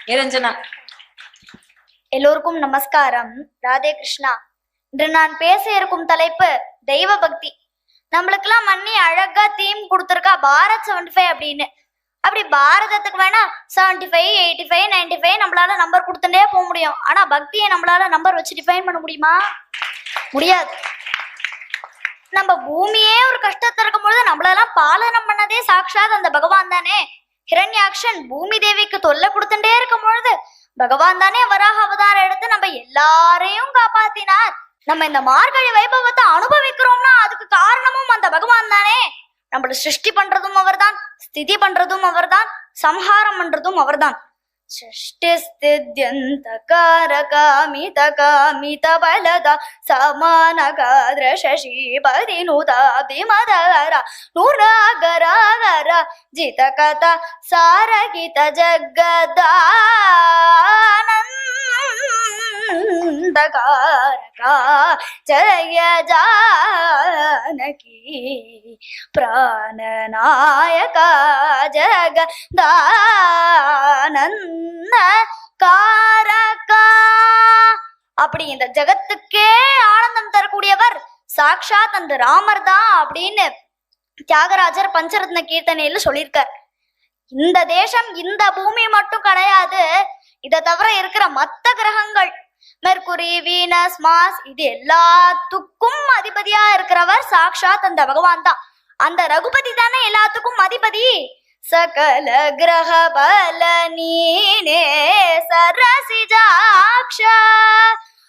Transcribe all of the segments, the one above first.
நிரஞ்சனா. எல்லோருக்கும் நமஸ்காரம். ராதே கிருஷ்ணா. இன்று நான் பேச இருக்கும் தலைப்பு தெய்வ பக்தி. நம்மளுக்கெல்லாம் மன்னி அழகா தீம் கொடுத்துருக்கா பாரத் 75 அப்படின்னு. அப்படி பாரதத்துக்கு வேணா 75, 85, 95 நம்மளால நம்பர் கொடுத்துட்டே போக முடியும். ஆனா பக்தியை நம்மளால நம்பர் வச்சு டிஃபைன் பண்ண முடியுமா? முடியாது. நம்ம பூமியே ஒரு கஷ்டத்தை இருக்கும் பொழுது நம்மளெல்லாம் பாலனம் பண்ணதே சாட்சாத் அந்த பகவான் தானே. ஹிரண்யாக்ஷன் பூமி தேவிக்கு தொல்லை கொடுத்துட்டே இருக்கும் பொழுது பகவான் தானே வராக அவதாரம் எடுத்து நம்ம எல்லாரையும் காப்பாத்தினார். நம்ம இந்த மார்கழி வைபவத்தை அனுபவிக்கிறோம்னா அதுக்கு காரணமும் அந்த பகவான் தானே. நம்மள சிருஷ்டி பண்றதும் அவர்தான், ஸ்திதி பண்றதும் அவர்தான், சம்ஹாரம் பண்றதும் அவர்தான். சஷ்டிஸ்தித்யந்தகாரகாமிதகாமித பலத சமானகாத்ரசீபதினுதாபிமதர நூராகராகர ஜிதகத சாரகித ஜகதானந்தகாரகா ஜய ஜானகி பிராணநாயகா ஜகதானந்த காரகா. அப்படி இந்த ஜகத்துக்கே ஆனந்தம் தரக்கூடியவர் சாக்ஷாத் அந்த ராமர் தான் அப்படின்னு தியாகராஜர் பஞ்சரத்ன கீர்த்தனையில சொல்லியிருக்கார். இந்த தேசம் இந்த பூமி மட்டும் கிடையாது, இதை தவிர இருக்கிற மத்த கிரகங்கள் மெர்குரி, வீனஸ், மாஸ் இது எல்லாத்துக்கும் அதிபதியா இருக்கிறவர் சாக்ஷாத் அந்த பகவான் தான். அந்த ரகுபதி தானே எல்லாத்துக்கும் அதிபதி. சகல கிரக பல நீனே சரசிஜாக்ஷ.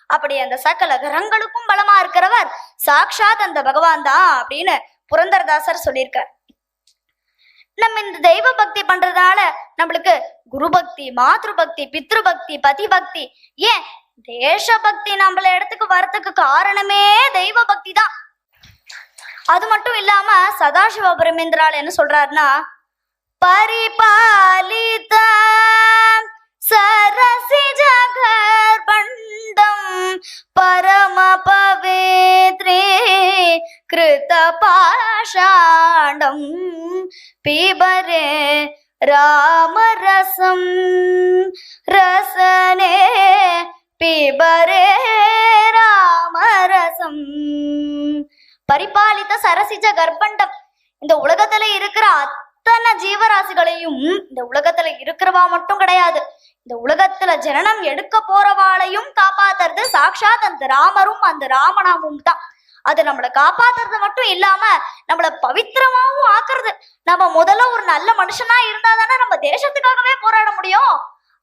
அப்படி அந்த சகல கிரகங்களுக்கும் பலமா இருக்கிறவர் சாக்ஷாத் அந்த பகவான் தான் அப்படின்னு புரந்தரதாசர் சொல்லியிருக்கார். நம்ம இந்த தெய்வ பக்தி பண்றதுனால நம்மளுக்கு குரு பக்தி, மாத்ரு பக்தி, பித்ரு பக்தி, பதி பக்தி, ஏன் தேச பக்தி நம்மள இடத்துக்கு வரத்துக்கு காரணமே தெய்வ பக்தி தான். அது மட்டும் இல்லாம சதாசிவ பிரமேந்திரால் என்ன சொல்றாருன்னா, பரிபாலித சரசிஜ கர்ப்பண்டம் பரம பவித்ரே கிருத பாஷாண்டம் பிபரே ராமரசம் ரசனே பிபரே ராமரசம். பரிபாலித்த சரசிஜ கர்ப்பண்டம், இந்த உலகத்துல இருக்கிற அத்தனை ஜீவராசிகளையும், இந்த உலகத்துல இருக்கிறவா மட்டும் கிடையாது, இந்த உலகத்துல ஜனனம் எடுக்க போறவாளையும் காப்பாத்துறது சாக்ஷாத் அந்த ராமரும் அந்த ராமநாமும் தான். அது நம்மளை காப்பாத்துறது மட்டும் இல்லாம நம்மள பவித்திரமாவும் ஆக்குறது. நம்ம முதல்ல ஒரு நல்ல மனுஷனா இருந்தா தானே நம்ம தேசத்துக்காகவே போராட முடியும்.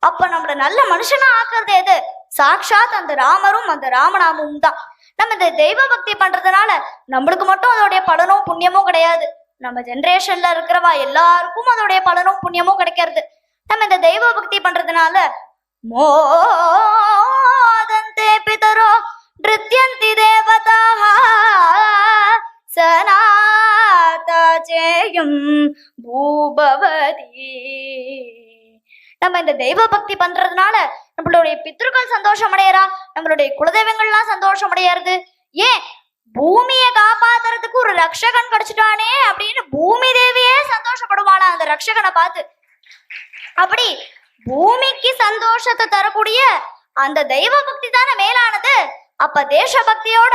அப்ப நம்மள நல்ல மனுஷனா ஆக்குறது எது? சாக்ஷாத் அந்த ராமரும் அந்த ராமநாமும் தான். நம்ம இந்த தெய்வ பக்தி பண்றதுனால நம்மளுக்கு மட்டும் அதோடைய பலனும் புண்ணியமும் கிடையாது, நம்ம ஜெனரேஷன்ல இருக்கிறவா எல்லாருக்கும் அதோடைய பலனும் புண்ணியமும் கிடைக்கிறது. நம்ம இந்த தெய்வ பக்தி பண்றதுனால மோதந்தே பிதரோ நிருத்யந்தி தேவதாஹ சநாதஜேயம் பூபவதி. நம்ம இந்த தெய்வ பக்தி பண்றதுனால நம்மளுடைய பித்ருக்கள் சந்தோஷம் அடையறா, நம்மளுடைய குலதெய்வங்கள்லாம் சந்தோஷம் அடையிறது. ஏன் பூமியை காப்பாத்துறதுக்கு ஒரு ரக்ஷகன் கிடைச்சிட்டானே அப்படின்னு பூமி தேவியே சந்தோஷப்படுவாளா அந்த ரக்ஷகனை பார்த்து. அப்படி பூமிக்கு சந்தோஷத்தை தரக்கூடிய அந்த தெய்வ பக்தி தானே மேலானது. அப்ப தேச பக்தியோட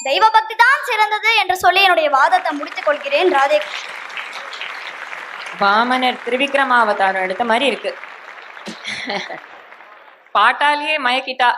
தெய்வ பக்தி தான் சிறந்தது என்று சொல்லி என்னுடைய வாதத்தை முடித்துக் கொள்கிறேன். ராதே. வாமனர் திருவிக்ரமாவதாரம் எடுத்த மாதிரி இருக்கு. பாட்டாலேயே மயக்கிட்டா